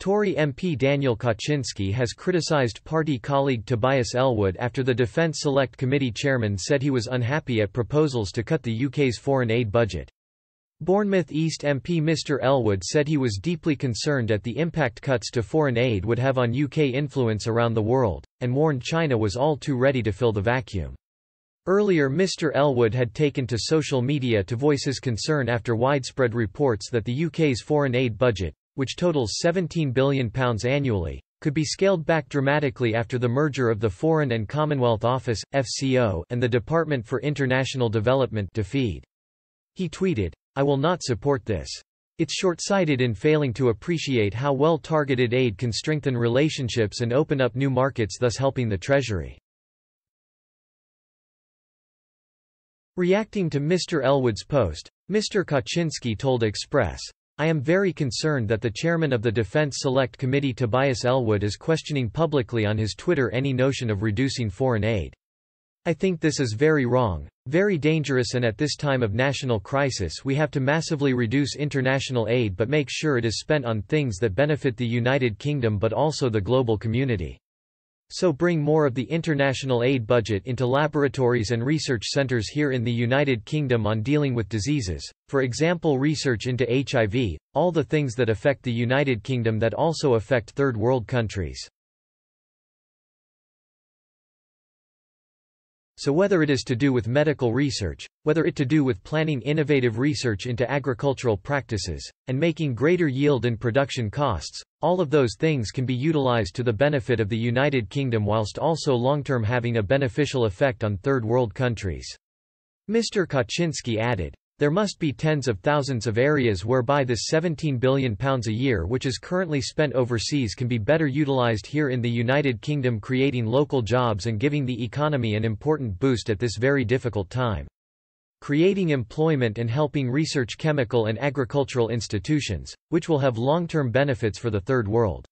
Tory MP Daniel Kaczynski has criticised party colleague Tobias Ellwood after the Defence Select Committee chairman said he was unhappy at proposals to cut the UK's foreign aid budget. Bournemouth East MP Mr Ellwood said he was deeply concerned at the impact cuts to foreign aid would have on UK influence around the world, and warned China was all too ready to fill the vacuum. Earlier Mr Ellwood had taken to social media to voice his concern after widespread reports that the UK's foreign aid budget, which totals £17 billion annually, could be scaled back dramatically after the merger of the Foreign and Commonwealth Office (FCO) and the Department for International Development (DFID). He tweeted, "I will not support this. It's short-sighted in failing to appreciate how well-targeted aid can strengthen relationships and open up new markets, thus helping the Treasury." Reacting to Mr Ellwood's post, Mr Kaczynski told Express, "I am very concerned that the chairman of the Defence Select Committee Tobias Ellwood is questioning publicly on his Twitter any notion of reducing foreign aid. I think this is very wrong, very dangerous, and at this time of national crisis we have to massively reduce international aid but make sure it is spent on things that benefit the United Kingdom but also the global community. So bring more of the international aid budget into laboratories and research centres here in the United Kingdom on dealing with diseases, for example research into HIV, all the things that affect the United Kingdom that also affect third world countries. So whether it is to do with medical research, whether it to do with planning innovative research into agricultural practices, and making greater yield and production costs, all of those things can be utilized to the benefit of the United Kingdom whilst also long-term having a beneficial effect on third world countries." Mr Kaczynski added, "There must be tens of thousands of areas whereby this £17 billion a year which is currently spent overseas can be better utilised here in the United Kingdom, creating local jobs and giving the economy an important boost at this very difficult time. Creating employment and helping research chemical and agricultural institutions, which will have long-term benefits for the third world."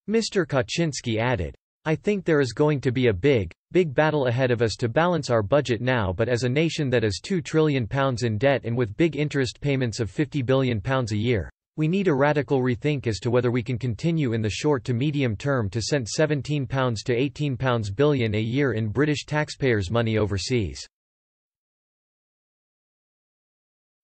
Mr Kaczynski added, "I think there is going to be a big battle ahead of us to balance our budget now, but as a nation that is £2 trillion in debt and with big interest payments of £50 billion a year, we need a radical rethink as to whether we can continue in the short to medium term to send £17 to £18 billion a year in British taxpayers' money overseas.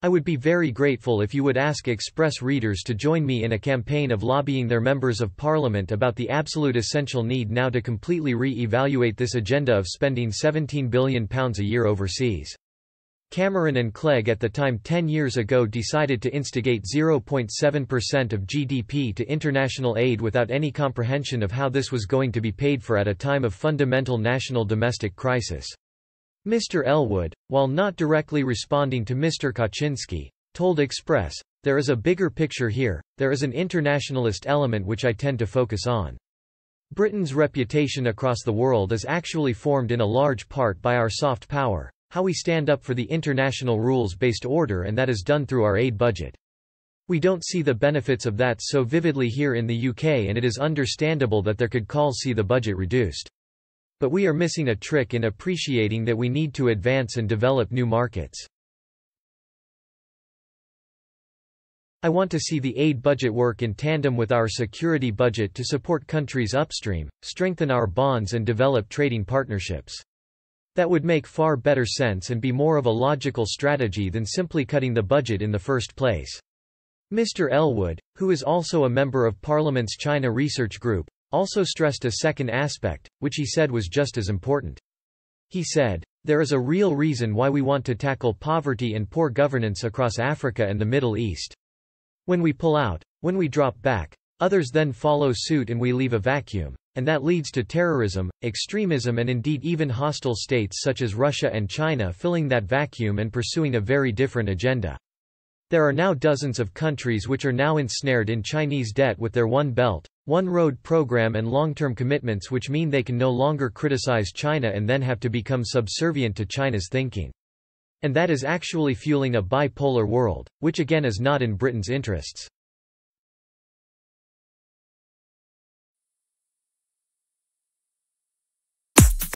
I would be very grateful if you would ask Express readers to join me in a campaign of lobbying their members of parliament about the absolute essential need now to completely re-evaluate this agenda of spending £17 billion a year overseas." Cameron and Clegg at the time 10 years ago decided to instigate 0.7% of GDP to international aid without any comprehension of how this was going to be paid for at a time of fundamental national domestic crisis. Mr Ellwood, while not directly responding to Mr Kaczynski, told Express, "There is a bigger picture here, there is an internationalist element which I tend to focus on. Britain's reputation across the world is actually formed in a large part by our soft power, how we stand up for the international rules-based order, and that is done through our aid budget. We don't see the benefits of that so vividly here in the UK, and it is understandable that there could calls see the budget reduced. But we are missing a trick in appreciating that we need to advance and develop new markets. I want to see the aid budget work in tandem with our security budget to support countries upstream, strengthen our bonds and develop trading partnerships. That would make far better sense and be more of a logical strategy than simply cutting the budget in the first place." Mr Ellwood, who is also a member of Parliament's China Research Group, also stressed a second aspect, which he said was just as important. He said, "There is a real reason why we want to tackle poverty and poor governance across Africa and the Middle East. When we pull out, when we drop back, others then follow suit and we leave a vacuum, and that leads to terrorism, extremism and indeed even hostile states such as Russia and China filling that vacuum and pursuing a very different agenda. There are now dozens of countries which are now ensnared in Chinese debt with their One Belt, One Road program and long-term commitments, which mean they can no longer criticize China and then have to become subservient to China's thinking. And that is actually fueling a bipolar world, which again is not in Britain's interests.